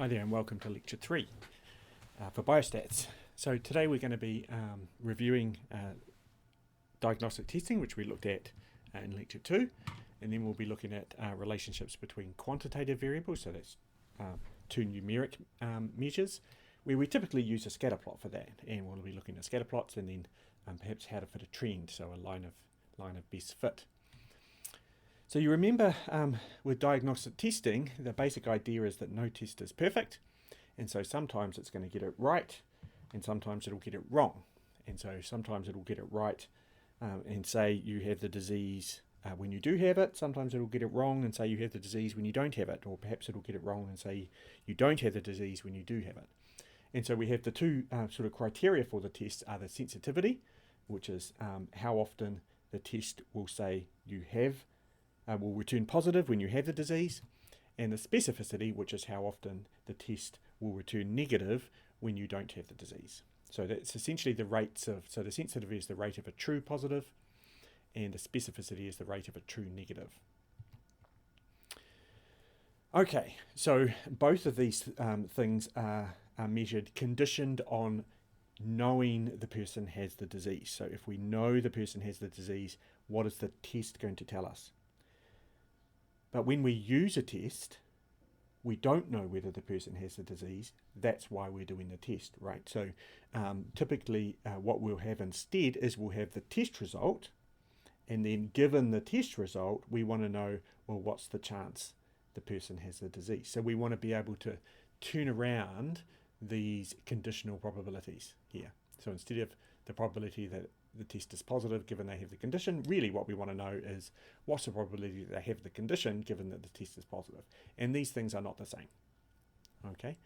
Hi there and welcome to Lecture 3 for Biostats. So today we're going to be reviewing diagnostic testing, which we looked at in Lecture 2, and then we'll be looking at relationships between quantitative variables, so that's two numeric measures, where we typically use a scatter plot for that, and we'll be looking at scatter plots and then perhaps how to fit a trend, so a line of best fit. So you remember with diagnostic testing, the basic idea is that no test is perfect, and so sometimes it's going to get it right, and sometimes it'll get it wrong. And so sometimes it'll get it right and say you have the disease when you do have it. Sometimes it'll get it wrong and say you have the disease when you don't have it, or perhaps it'll get it wrong and say you don't have the disease when you do have it. And so we have the two sort of criteria for the test are the sensitivity, which is how often the test will say you have will return positive when you have the disease, and the specificity, which is how often the test will return negative when you don't have the disease. So that's essentially the rates of, so the sensitivity is the rate of a true positive, and the specificity is the rate of a true negative. Okay, so both of these things are measured conditioned on knowing the person has the disease. So if we know the person has the disease, what is the test going to tell us? But when we use a test, we don't know whether the person has the disease. That's why we're doing the test, right? So typically what we'll have instead is we'll have the test result, and then given the test result, we want to know, well, what's the chance the person has the disease? So we want to be able to turn around these conditional probabilities here. So instead of the probability that the test is positive given they have the condition, really what we want to know is what's the probability that they have the condition given that the test is positive. And these things are not the same. Okay,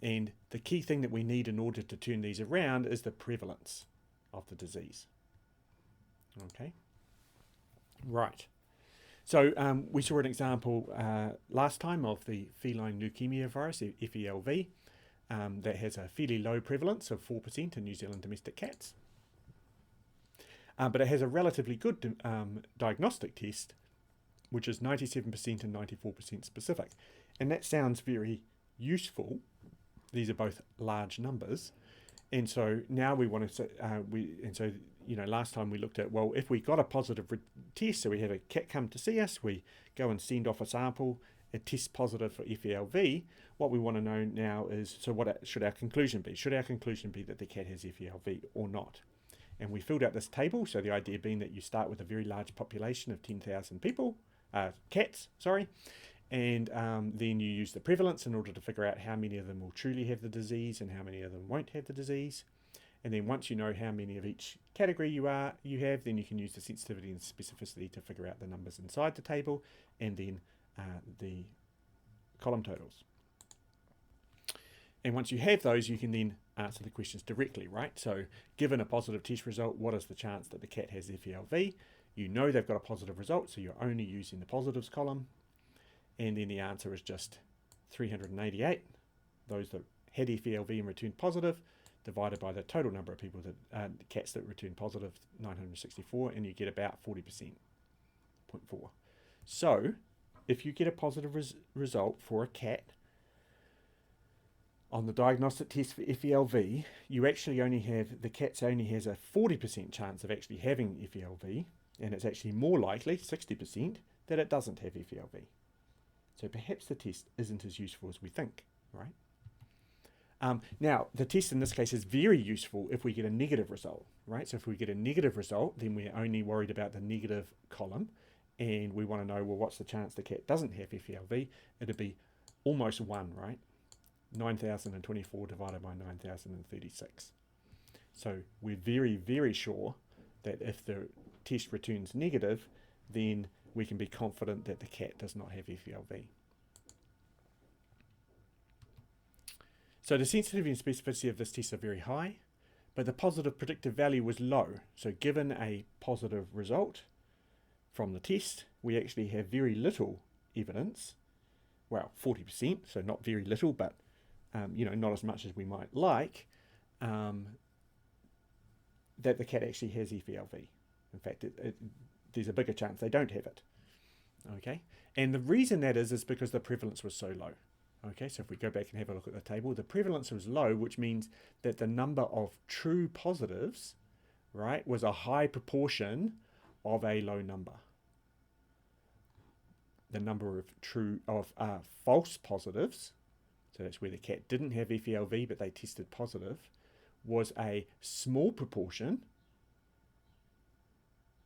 and the key thing that we need in order to turn these around is the prevalence of the disease. Okay, right. So we saw an example last time of the feline leukemia virus, FELV, that has a fairly low prevalence of 4% in New Zealand domestic cats. But it has a relatively good diagnostic test, which is 97% and 94% specific. And that sounds very useful. These are both large numbers. And so now we want to, last time we looked at, well, if we got a positive test, so we have a cat come to see us, we go and send off a sample, it tests positive for FELV, what we want to know now is, so what should our conclusion be? Should our conclusion be that the cat has FELV or not? And we filled out this table, so the idea being that you start with a very large population of 10,000 people, cats, and then you use the prevalence in order to figure out how many of them will truly have the disease and how many of them won't have the disease. And then once you know how many of each category you have, then you can use the sensitivity and specificity to figure out the numbers inside the table, and then the column totals. And once you have those, you can then answer the questions directly, right? So given a positive test result, what is the chance that the cat has FELV? You know they've got a positive result, so you're only using the positives column. And then the answer is just 388, those that had FELV and returned positive, divided by the total number of people that cats that returned positive, 964, and you get about 40%, 0.4. So if you get a positive result for a cat on the diagnostic test for FELV, you actually only have, the cat only has a 40% chance of actually having FELV, and it's actually more likely, 60%, that it doesn't have FELV. So perhaps the test isn't as useful as we think, right? Now, the test in this case is very useful if we get a negative result, right? So if we get a negative result, then we're only worried about the negative column, and we want to know, well, what's the chance the cat doesn't have FELV? It'd be almost 1, right? 9,024 divided by 9,036. So we're very, very sure that if the test returns negative, then we can be confident that the cat does not have FELV. So the sensitivity and specificity of this test are very high, but the positive predictive value was low. So given a positive result from the test, we actually have very little evidence, well, 40%, so not very little, but not as much as we might like, that the cat actually has FELV. In fact, there's a bigger chance they don't have it. Okay, and the reason that is because the prevalence was so low. Okay, so if we go back and have a look at the table, the prevalence was low, which means that the number of true positives, right, was a high proportion of a low number. The number of false positives, so that's where the cat didn't have FELV but they tested positive, was a small proportion,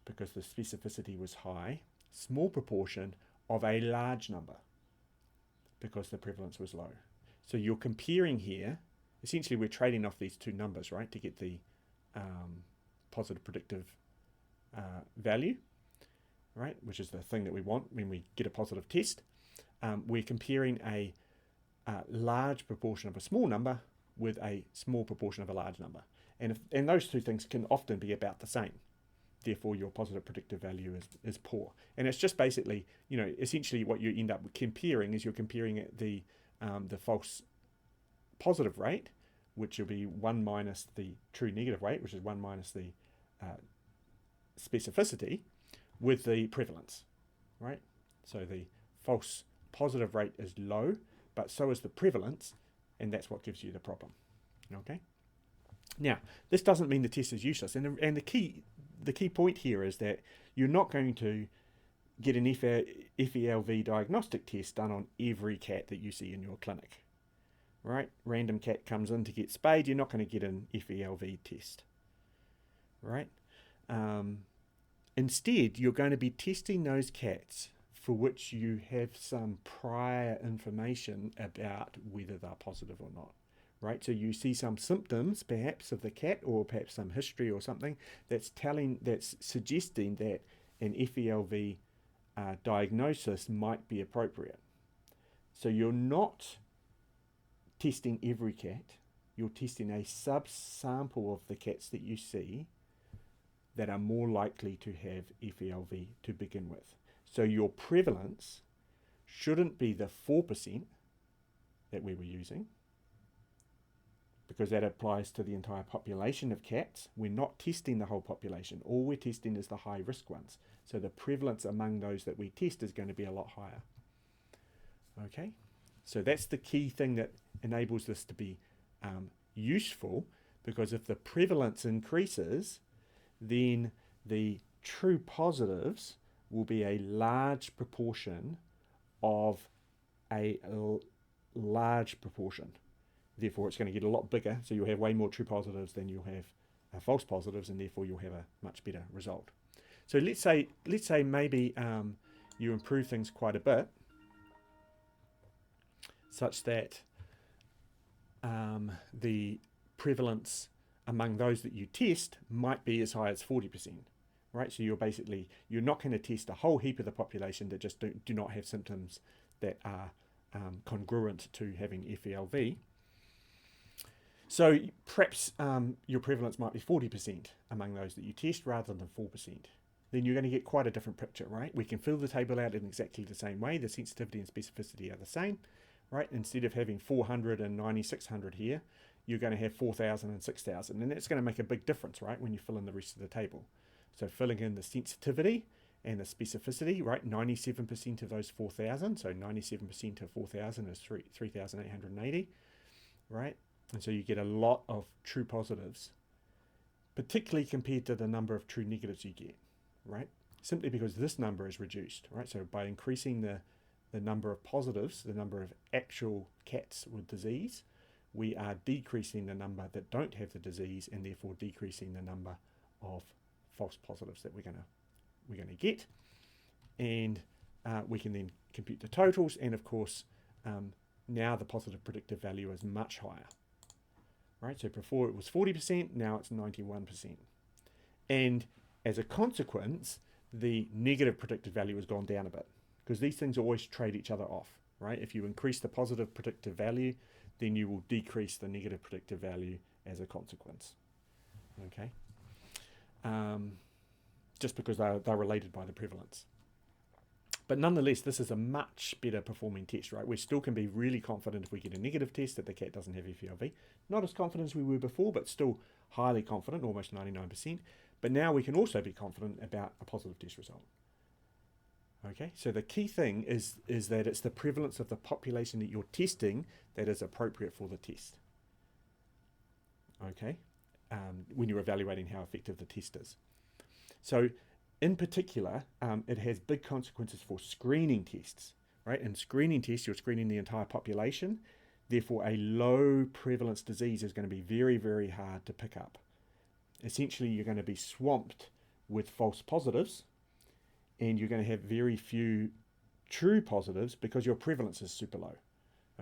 because the specificity was high, small proportion of a large number, because the prevalence was low. So you're comparing here, essentially we're trading off these two numbers, right, to get the positive predictive value, right, which is the thing that we want when we get a positive test. We're comparing a large proportion of a small number with a small proportion of a large number. And those two things can often be about the same. Therefore, your positive predictive value is poor. And it's just basically, essentially what you end up comparing is you're comparing the false positive rate, which will be 1 minus the true negative rate, which is 1 minus the specificity, with the prevalence, right? So the false positive rate is low, but so is the prevalence, and that's what gives you the problem, okay? Now, this doesn't mean the test is useless, and the key point here is that you're not going to get an FELV diagnostic test done on every cat that you see in your clinic, right? Random cat comes in to get spayed, you're not going to get an FELV test, right? Instead, you're going to be testing those cats for which you have some prior information about whether they're positive or not. Right, so you see some symptoms perhaps of the cat, or perhaps some history or something that's suggesting that an FELV diagnosis might be appropriate. So you're not testing every cat, you're testing a subsample of the cats that you see that are more likely to have FELV to begin with. So your prevalence shouldn't be the 4% that we were using, because that applies to the entire population of cats. We're not testing the whole population. All we're testing is the high risk ones. So the prevalence among those that we test is going to be a lot higher. Okay, so that's the key thing that enables this to be useful, because if the prevalence increases, then the true positives will be a large proportion of a large proportion. Therefore, it's going to get a lot bigger, so you'll have way more true positives than you'll have false positives, and therefore you'll have a much better result. So let's say maybe you improve things quite a bit, such that the prevalence among those that you test might be as high as 40%, right? So you're not going to test a whole heap of the population that just do not have symptoms that are congruent to having FELV. So perhaps your prevalence might be 40% among those that you test rather than 4%. Then you're going to get quite a different picture, right? We can fill the table out in exactly the same way. The sensitivity and specificity are the same, right? Instead of having 400 and 9600 here, you're going to have 4000 and 6000. And that's going to make a big difference, right, when you fill in the rest of the table. So filling in the sensitivity and the specificity, right, 97% of those 4000. So 97% of 4000 is 3880, right? And so you get a lot of true positives, particularly compared to the number of true negatives you get, right? Simply because this number is reduced, right? So by increasing the number of positives, the number of actual cats with disease, we are decreasing the number that don't have the disease, and therefore decreasing the number of false positives that we're going to get. And we can then compute the totals, and of course, now the positive predictive value is much higher. Right, so before it was 40%, now it's 91%. And as a consequence, the negative predictive value has gone down a bit, because these things always trade each other off, right? If you increase the positive predictive value, then you will decrease the negative predictive value as a consequence, okay? Just because they're related by the prevalence. But nonetheless, this is a much better performing test, right? We still can be really confident if we get a negative test that the cat doesn't have FELV. Not as confident as we were before, but still highly confident, almost 99%. But now we can also be confident about a positive test result. Okay, so the key thing is that it's the prevalence of the population that you're testing that is appropriate for the test. Okay, when you're evaluating how effective the test is. So in particular, it has big consequences for screening tests, right? In screening tests, you're screening the entire population. Therefore, a low prevalence disease is going to be very, very hard to pick up. Essentially, you're going to be swamped with false positives, and you're going to have very few true positives because your prevalence is super low.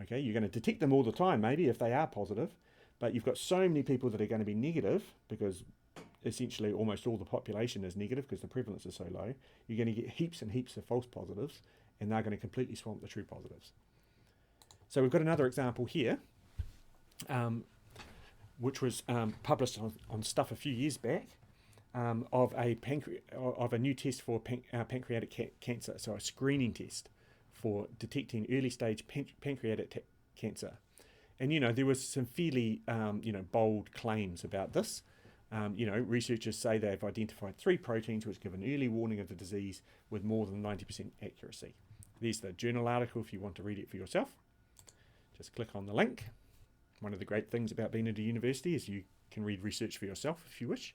Okay, you're going to detect them all the time, maybe, if they are positive, but you've got so many people that are going to be negative because essentially almost all the population is negative because the prevalence is so low. You're going to get heaps and heaps of false positives, and they're going to completely swamp the true positives. So we've got another example here, which was published on Stuff a few years back, of a new test for pancreatic cancer, so a screening test for detecting early stage pancreatic cancer. And there was some fairly bold claims about this. Researchers say they've identified 3 proteins which give an early warning of the disease with more than 90% accuracy. There's the journal article if you want to read it for yourself. Just click on the link. One of the great things about being at a university is you can read research for yourself if you wish.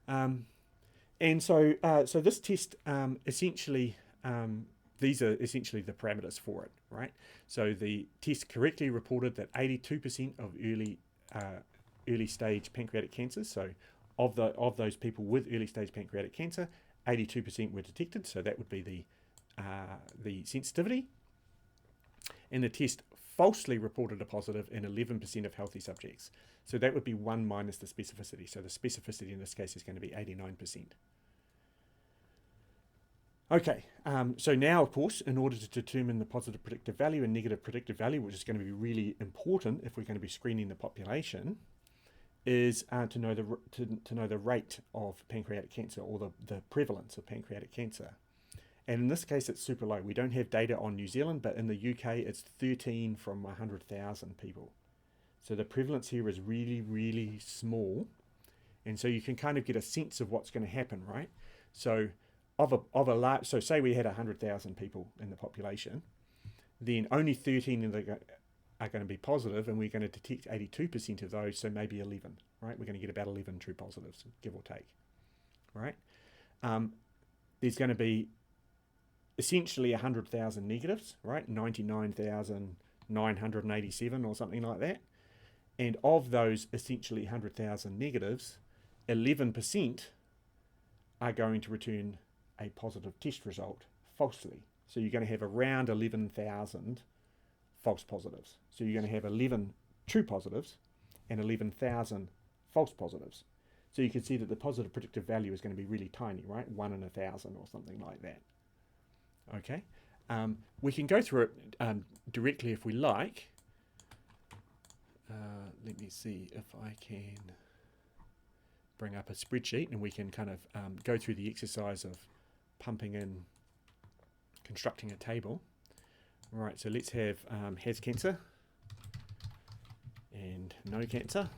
And so this test essentially, these are essentially the parameters for it, right? So the test correctly reported that 82% of early stage pancreatic cancers, so of those people with early stage pancreatic cancer, 82% were detected. So that would be the sensitivity. And the test falsely reported a positive in 11% of healthy subjects. So that would be 1 minus the specificity. So the specificity in this case is going to be 89%. Okay, so now, of course, in order to determine the positive predictive value and negative predictive value, which is going to be really important if we're going to be screening the population, is to know the rate of pancreatic cancer, or the prevalence of pancreatic cancer. And in this case, it's super low. We don't have data on New Zealand, but in the UK, it's 13 from 100,000 people. So the prevalence here is really, really small. And so you can kind of get a sense of what's going to happen, right? So so say we had 100,000 people in the population, then only 13 are going to be positive, and we're going to detect 82% of those, so maybe 11, right? We're going to get about 11 true positives, give or take, right? There's going to be essentially 100,000 negatives, right? 99,987 or something like that. And of those essentially 100,000 negatives, 11% are going to return a positive test result falsely. So you're going to have around 11,000 false positives. So you're going to have 11 true positives and 11,000 false positives. So you can see that the positive predictive value is going to be really tiny, right? 1 in 1,000 or something like that. Okay, we can go through it directly if we like. Let me see if I can bring up a spreadsheet, and we can kind of go through the exercise of constructing a table. Right, so let's have has cancer and no cancer.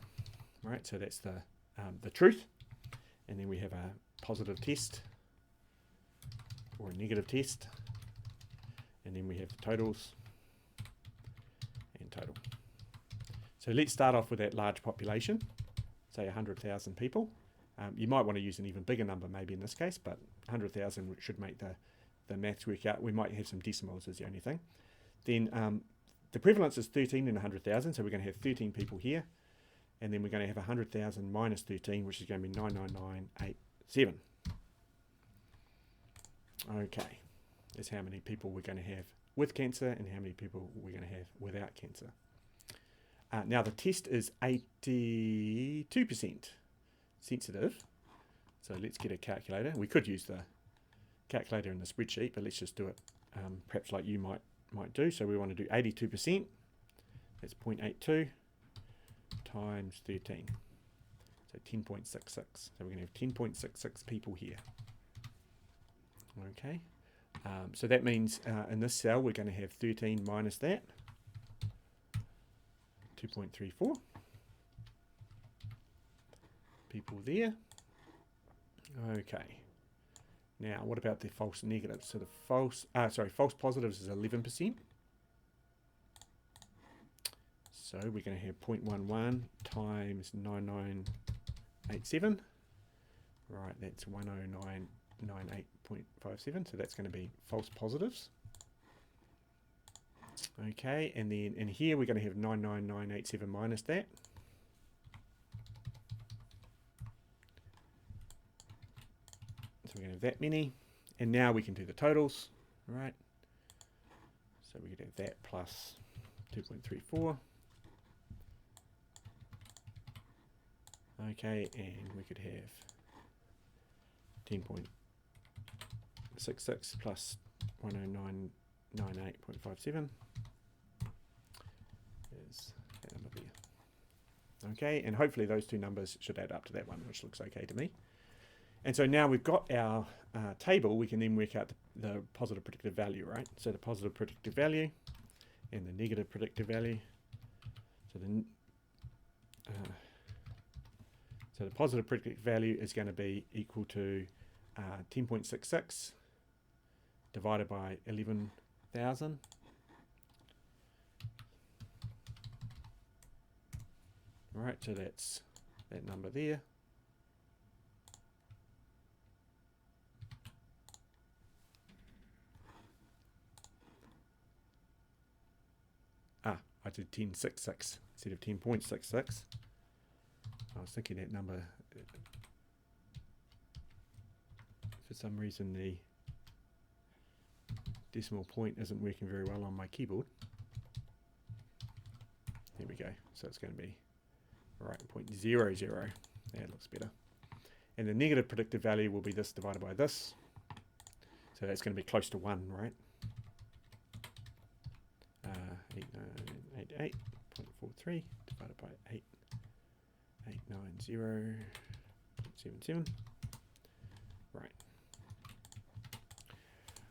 Right, so that's the truth, and then we have a positive test or a negative test, and then we have the totals and total. So let's start off with that large population, say 100,000 people. You might want to use an even bigger number maybe in this case, but 100,000 should make the maths work out. We might have some decimals as the only thing. Then the prevalence is 13 in 100,000, so we're going to have 13 people here, and then we're going to have 100,000 minus 13, which is going to be 99987. Okay, that's how many people we're going to have with cancer and how many people we're going to have without cancer. Now the test is 82% sensitive, so let's get a calculator. We could use the calculator in the spreadsheet, but let's just do it perhaps like you might do. So we want to do 82%, that's 0.82 times 13, so 10.66. So we're going to have 10.66 people here. Okay, so that means in this cell we're going to have 13 minus that, 2.34 people there. Okay, Now, what about the false negatives? So the false positives is 11%. So we're going to have 0.11 times 9987. Right, that's 10998.57. So that's going to be false positives. Okay, and then in here we're going to have 99987 minus that. So we're going to have that many. And now we can do the totals. All right. So we could have that plus 2.34. Okay, and we could have 10.66 plus 10998.57 is that number there. Okay, and hopefully those two numbers should add up to that one, which looks okay to me. And so now we've got our table, we can then work out the positive predictive value, right? So the positive predictive value and the negative predictive value. So the positive predictive value is going to be equal to 10.66 divided by 11,000. All right, so that's that number there. I did 10.66 instead of 10.66. I was thinking that number, for some reason the decimal point isn't working very well on my keyboard. There we go. So it's going to be, right, 0.00. That looks better. And the negative predictive value will be this divided by this. So that's going to be close to 1, right? 8988.43 divided by 8890.77. Right.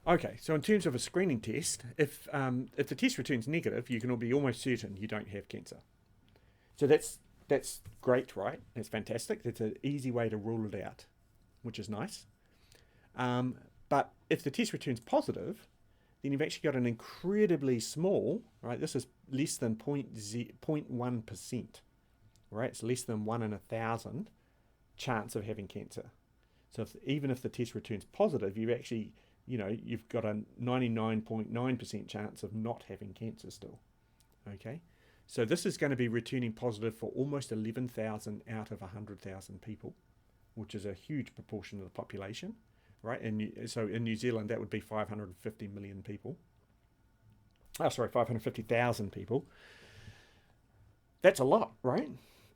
Okay, so in terms of a screening test, if the test returns negative, you can be almost certain you don't have cancer. So that's great, right? That's fantastic. That's an easy way to rule it out, which is nice. But if the test returns positive, then you've actually got an incredibly small, right? This is less than 0.1%, right? It's less than 1 in 1,000 chance of having cancer. So even if the test returns positive, you actually, you've got a 99.9% chance of not having cancer still, okay? So this is going to be returning positive for almost 11,000 out of 100,000 people, which is a huge proportion of the population. Right, so in New Zealand that would be 550 million people. 550,000 people. That's a lot, right?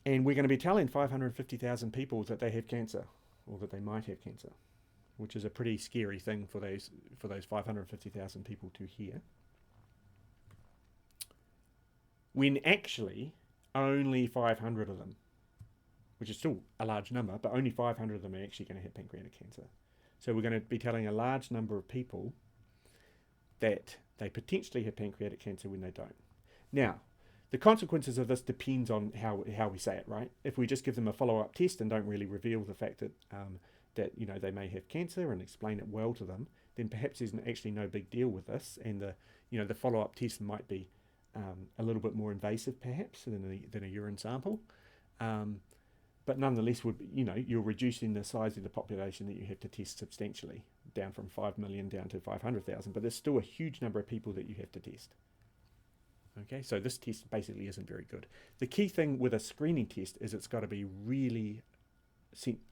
And we're going to be telling 550,000 people that they have cancer, or that they might have cancer, which is a pretty scary thing for those 550,000 people to hear. When actually only 500 of them, which is still a large number, but only 500 of them are actually going to have pancreatic cancer. So we're going to be telling a large number of people that they potentially have pancreatic cancer when they don't. Now, the consequences of this depends on how we say it, right? If we just give them a follow-up test and don't really reveal the fact that they may have cancer and explain it well to them, then perhaps there's actually no big deal with this, and the follow-up test might be a little bit more invasive perhaps than a urine sample. But nonetheless, you're reducing the size of the population that you have to test substantially, down from 5 million down to 500,000. But there's still a huge number of people that you have to test. Okay, so this test basically isn't very good. The key thing with a screening test is it's got to be really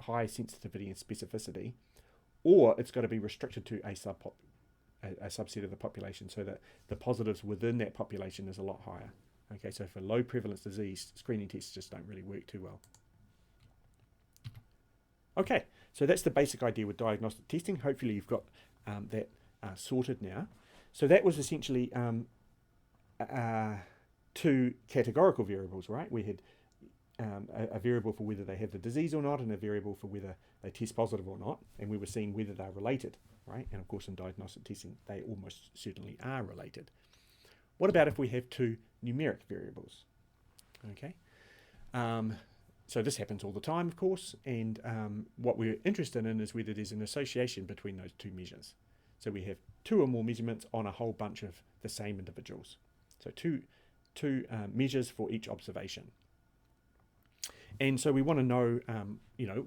high sensitivity and specificity, or it's got to be restricted to a subset of the population, so that the positives within that population is a lot higher. Okay, so for low prevalence disease, screening tests just don't really work too well. Okay, so that's the basic idea with diagnostic testing. Hopefully you've got that sorted now. So that was essentially two categorical variables, right? We had a variable for whether they have the disease or not, and a variable for whether they test positive or not, and we were seeing whether they're related, right? And of course in diagnostic testing, they almost certainly are related. What about if we have two numeric variables? Okay. So this happens all the time, of course, and what we're interested in is whether there's an association between those two measures. So we have two or more measurements on a whole bunch of the same individuals. So two measures for each observation. And so we want to know,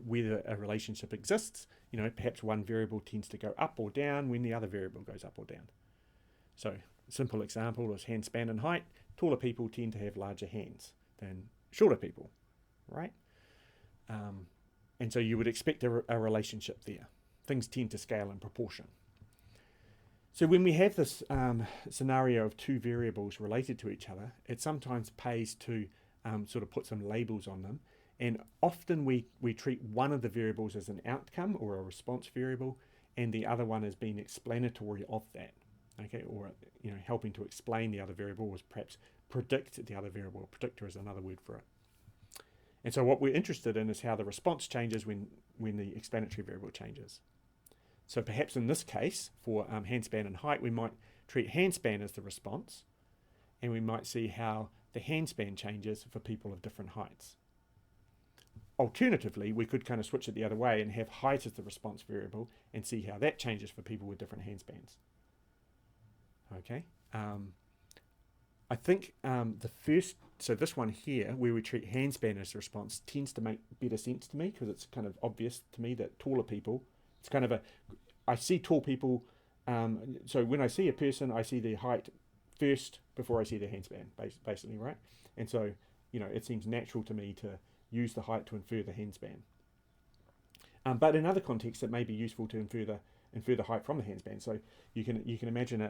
whether a relationship exists. Perhaps one variable tends to go up or down when the other variable goes up or down. So simple example is hand span and height. Taller people tend to have larger hands than shorter people, right? And so you would expect a relationship there. Things tend to scale in proportion. So when we have this scenario of two variables related to each other, it sometimes pays to sort of put some labels on them. And often we treat one of the variables as an outcome or a response variable, and the other one as being explanatory of that. Okay, or helping to explain the other variable, was perhaps predict the other variable. Predictor is another word for it. And so what we're interested in is how the response changes when the explanatory variable changes. So perhaps in this case, for hand span and height, we might treat hand span as the response, and we might see how the hand span changes for people of different heights. Alternatively, we could kind of switch it the other way and have height as the response variable and see how that changes for people with different hand spans. Okay, I think so this one here, where we treat hand span as the response, tends to make better sense to me, because it's kind of obvious to me that taller people, it's kind of I see tall people, so when I see a person, I see their height first before I see their hand span, basically, right? And so, it seems natural to me to use the height to infer the hand span. But in other contexts, it may be useful to infer the height from the hand span. So you can imagine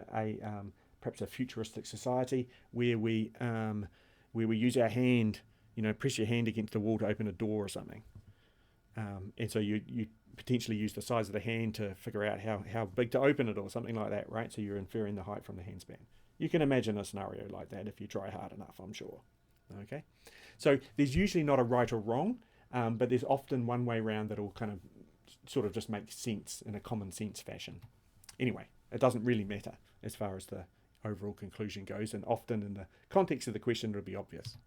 perhaps a futuristic society where we use our hand, press your hand against the wall to open a door or something. And so you potentially use the size of the hand to figure out how big to open it or something like that, right? So you're inferring the height from the hand span. You can imagine a scenario like that if you try hard enough, I'm sure. Okay, so there's usually not a right or wrong, but there's often one way around that will kind of sort of just make sense in a common sense fashion. Anyway, it doesn't really matter as far as the overall conclusion goes, and often in the context of the question it'll be obvious.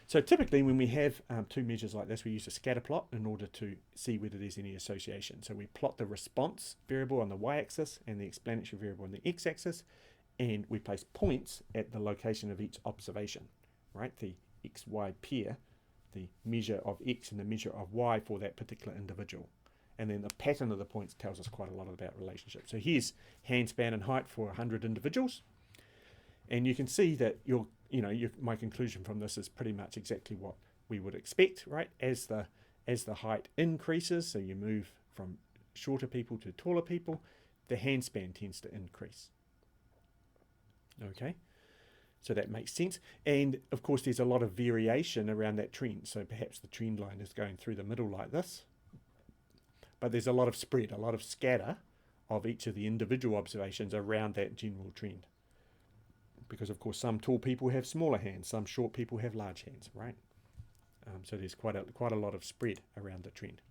So typically when we have two measures like this, we use a scatter plot in order to see whether there's any association. So we plot the response variable on the y-axis and the explanatory variable on the x-axis, and we place points at the location of each observation, right? The x-y pair, the measure of x and the measure of y for that particular individual. And then the pattern of the points tells us quite a lot about relationships. So here's hand span and height for 100 individuals. And you can see that my conclusion from this is pretty much exactly what we would expect, right? As the height increases, so you move from shorter people to taller people, the hand span tends to increase. Okay, so that makes sense. And of course, there's a lot of variation around that trend. So perhaps the trend line is going through the middle like this, but there's a lot of spread, a lot of scatter of each of the individual observations around that general trend. Because of course some tall people have smaller hands, some short people have large hands, right? So there's quite a lot of spread around the trend.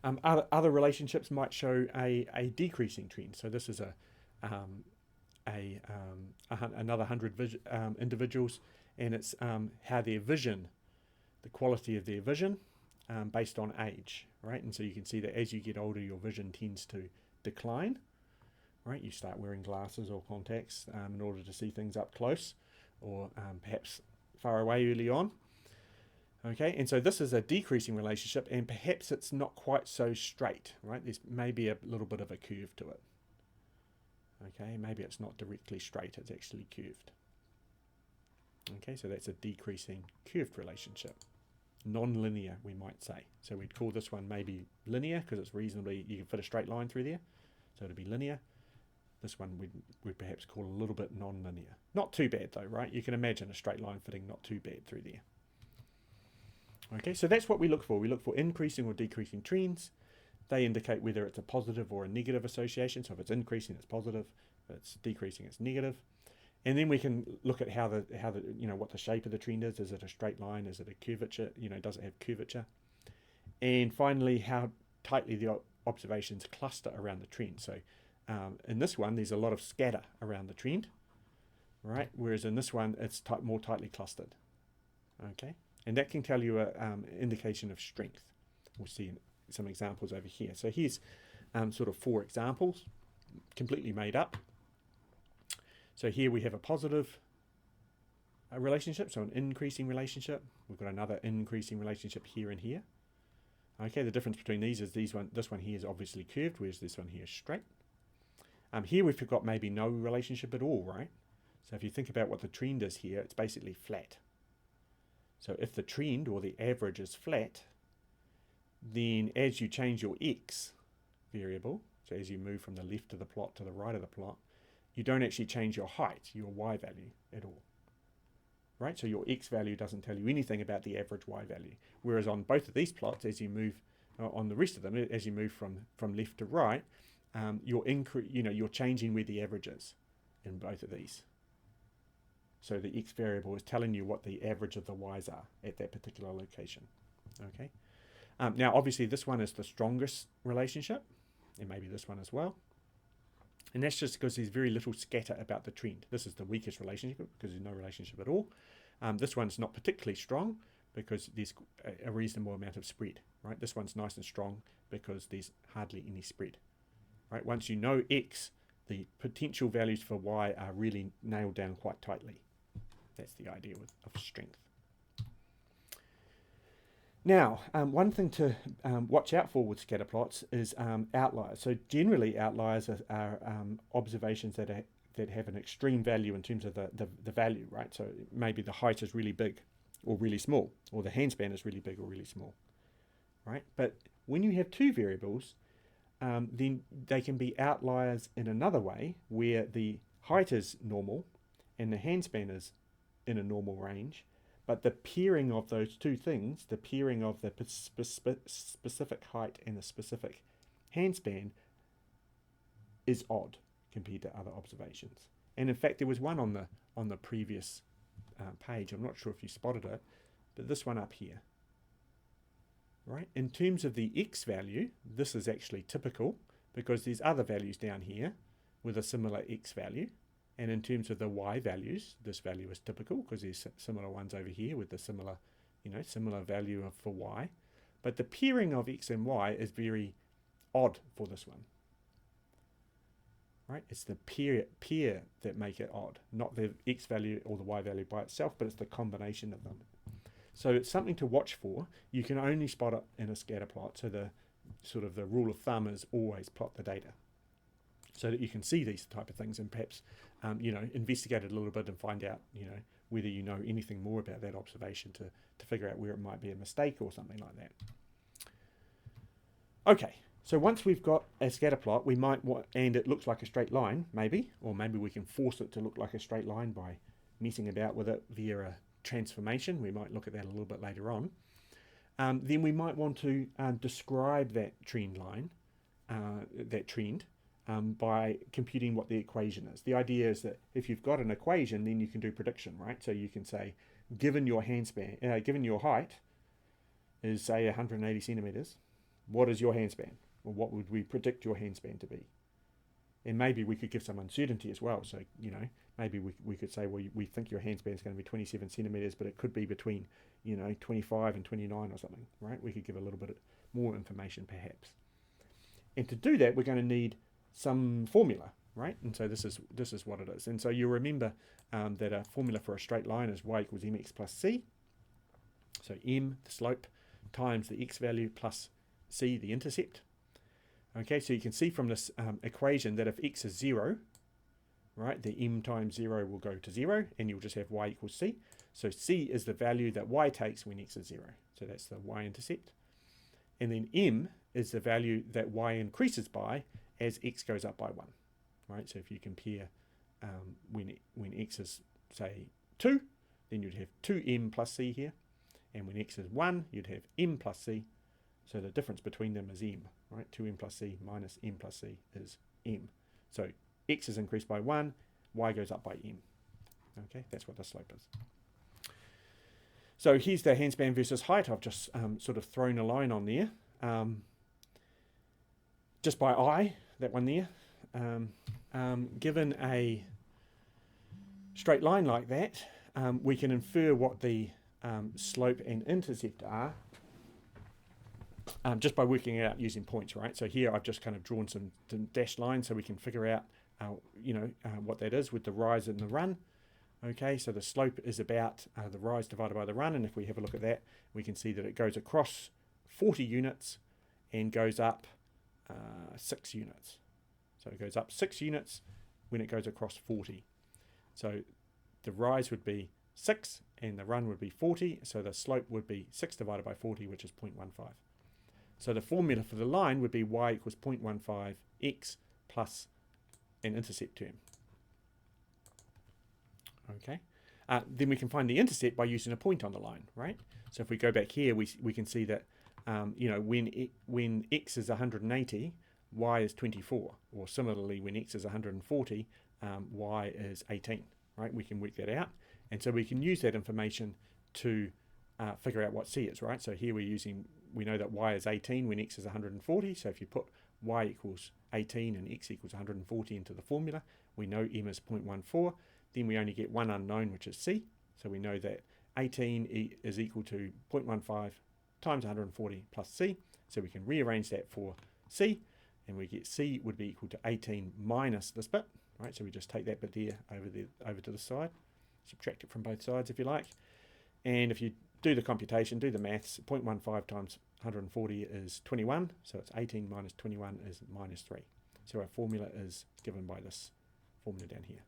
Other relationships might show a decreasing trend. So this is another 100 individuals, and it's how their vision, the quality of their vision, based on age, right? And so you can see that as you get older, your vision tends to decline, right? You start wearing glasses or contacts in order to see things up close, or perhaps far away early on. Okay, and so this is a decreasing relationship, and perhaps it's not quite so straight, right? There's maybe a little bit of a curve to it. Okay, maybe it's not directly straight, it's actually curved. Okay, so that's a decreasing curved relationship. Non-linear, we might say. So we'd call this one maybe linear, because it's reasonably, you can fit a straight line through there. So it'd be linear. This one we'd perhaps call a little bit non-linear. Not too bad though, right? You can imagine a straight line fitting not too bad through there. Okay, so that's what we look for. We look for increasing or decreasing trends. They indicate whether it's a positive or a negative association. So if it's increasing, it's positive. If it's decreasing, it's negative. And then we can look at how the what the shape of the trend is. Is it a straight line? Is it a curvature? Does it have curvature? And finally, how tightly the observations cluster around the trend. So in this one, there's a lot of scatter around the trend, right? Whereas in this one, it's more tightly clustered. Okay, And that can tell you an indication of strength. We'll see some examples over here. So here's sort of 4 examples, completely made up. So here we have a positive relationship, so an increasing relationship. We've got another increasing relationship here and here. Okay, the difference between these is this one here is obviously curved, whereas this one here is straight. Here we've got maybe no relationship at all, right? So if you think about what the trend is here, it's basically flat. So if the trend or the average is flat, then as you change your x variable, so as you move from the left of the plot to the right of the plot, you don't actually change your height, your y value at all. Right? So your x value doesn't tell you anything about the average y value. Whereas on both of these plots, as you move on the rest of them, as you move from left to right, you're changing where the average is in both of these. So the x variable is telling you what the average of the y's are at that particular location. Okay. Now, obviously, this one is the strongest relationship, and maybe this one as well. And that's just because there's very little scatter about the trend. This is the weakest relationship because there's no relationship at all. This one's not particularly strong because there's a reasonable amount of spread. Right? This one's nice and strong because there's hardly any spread. Right? Once you know x, the potential values for y are really nailed down quite tightly. That's the idea of strength. Now, one thing to watch out for with scatter plots is outliers. So generally, outliers are observations that have an extreme value in terms of the value, right? So maybe the height is really big or really small, or the handspan is really big or really small, right? But when you have 2 variables, then they can be outliers in another way, where the height is normal and the handspan is in a normal range, but the pairing of those 2 things, the pairing of the specific height and the specific handspan, is odd compared to other observations. And in fact, there was one on the previous page. I'm not sure if you spotted it, but this one up here. Right? In terms of the x value, this is actually typical because there's other values down here with a similar x value. And in terms of the y values, this value is typical because there's similar ones over here with the similar value for y. But the pairing of x and y is very odd for this one. Right? It's the pair that make it odd, not the x value or the y value by itself, but it's the combination of them. So it's something to watch for. You can only spot it in a scatter plot. So the rule of thumb is always plot the data, so that you can see these type of things and perhaps investigate it a little bit and find out whether you know anything more about that observation to figure out where it might be a mistake or something like that. Okay, so once we've got a scatter plot, we might and it looks like a straight line, maybe, or maybe we can force it to look like a straight line by messing about with it via a transformation. We might look at that a little bit later on. Then we might want to describe that trend line, by computing what the equation is. The idea is that if you've got an equation, then you can do prediction, right? So you can say, given your handspan, given your height is say 180 centimeters, what is your handspan? Or what would we predict your handspan to be? And maybe we could give some uncertainty as well. So, maybe we could say, well, we think your handspan is going to be 27 centimeters, but it could be between, 25 and 29 or something, right? We could give a little bit more information perhaps. And to do that, we're going to need some formula, right? And so this is what it is. And so you'll remember that a formula for a straight line is y equals mx plus c. So m, the slope, times the x value plus c, the intercept. Okay, so you can see from this equation that if x is 0, right, the m times 0 will go to 0, and you'll just have y equals c. So c is the value that y takes when x is 0. So that's the y-intercept. And then m is the value that y increases by as x goes up by 1. Right, so if you compare when x is, say, 2, then you'd have 2m plus c here. And when x is 1, you'd have m plus c. So the difference between them is m, right? 2m plus c minus m plus c is m. So x is increased by 1, y goes up by m. Okay, that's what the slope is. So here's the handspan versus height. I've just sort of thrown a line on there. Just by eye, that one there. Given a straight line like that, we can infer what the slope and intercept are just by working it out using points, right? So here I've just kind of drawn some dashed lines so we can figure out, what that is with the rise and the run. Okay, so the slope is about the rise divided by the run, and if we have a look at that, we can see that it goes across 40 units and goes up 6 units. So it goes up 6 units when it goes across 40. So the rise would be 6 and the run would be 40, so the slope would be 6 divided by 40, which is 0.15. So the formula for the line would be y equals 0.15 x plus an intercept term. Okay, then we can find the intercept by using a point on the line, right? So if we go back here, we can see that when x is 180, y is 24, or similarly when x is 140, y is 18, right? We can work that out, and so we can use that information to figure out what c is, right? So here we know that y is 18 when x is 140, so if you put y equals 18 and x equals 140 into the formula, we know m is 0.14, then we only get one unknown, which is c, so we know that 18 is equal to 0.15 times 140 plus c, so we can rearrange that for c, and we get c would be equal to 18 minus this bit, right? So we just take that bit there over to the side, subtract it from both sides if you like, and if you do the computation, do the maths, 0.15 times 140 is 21, so it's 18 minus 21 is minus 3. So our formula is given by this formula down here.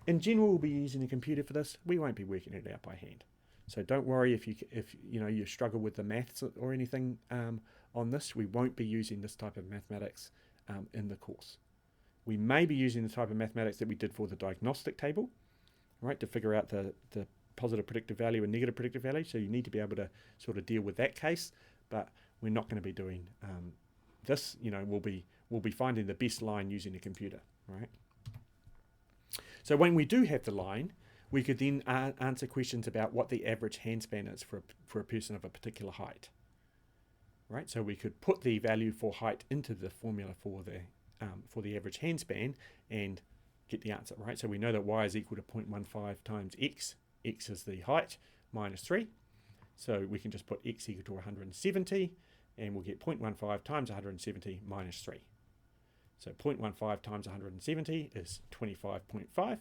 In general, we'll be using a computer for this. We won't be working it out by hand. So don't worry if you struggle with the maths or anything on this. We won't be using this type of mathematics in the course. We may be using the type of mathematics that we did for the diagnostic table, right, to figure out the positive predictive value and negative predictive value. So you need to be able to sort of deal with that case, but we're not going to be doing this. We'll be finding the best line using a computer, right? So when we do have the line, we could then answer questions about what the average handspan is for a person of a particular height, right? So we could put the value for height into the formula for the average handspan and get the answer, right? So we know that y is equal to 0.15 times x. X is the height minus 3. So we can just put x equal to 170, and we'll get 0.15 times 170 minus 3. So 0.15 times 170 is 25.5,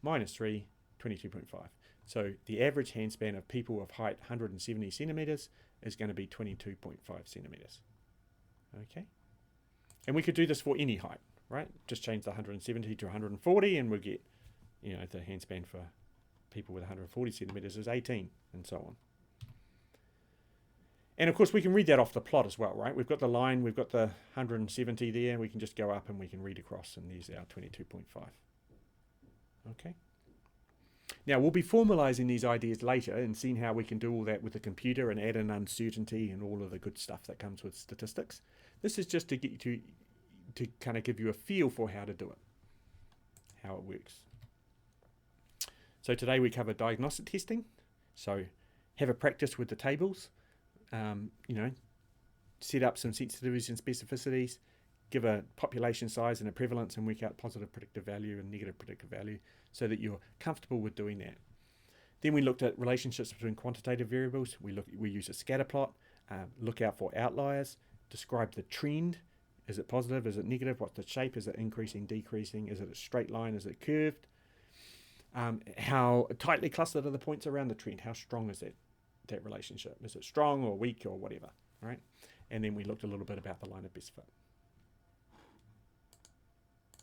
minus 3, 22.5. So the average handspan of people of height 170 centimetres is going to be 22.5 centimetres. Okay? And we could do this for any height, right? Just change the 170 to 140 and we'll get, the handspan for people with 140 centimetres is 18, and so on. And of course we can read that off the plot as well, right? We've got the line, we've got the 170 there, we can just go up and we can read across, and there's our 22.5. Okay. Now we'll be formalising these ideas later and seeing how we can do all that with the computer and add in uncertainty and all of the good stuff that comes with statistics. This is just to get you to kind of give you a feel for how to do it, how it works. So today we cover diagnostic testing. So have a practice with the tables. Set up some sensitivities and specificities, give a population size and a prevalence, and work out positive predictive value and negative predictive value so that you're comfortable with doing that. Then we looked at relationships between quantitative variables. We use a scatter plot, look out for outliers, describe the trend. Is it positive? Is it negative? What's the shape? Is it increasing, decreasing? Is it a straight line? Is it curved? How tightly clustered are the points around the trend? How strong is that relationship? Is it strong or weak or whatever, right? And then we looked a little bit about the line of best fit.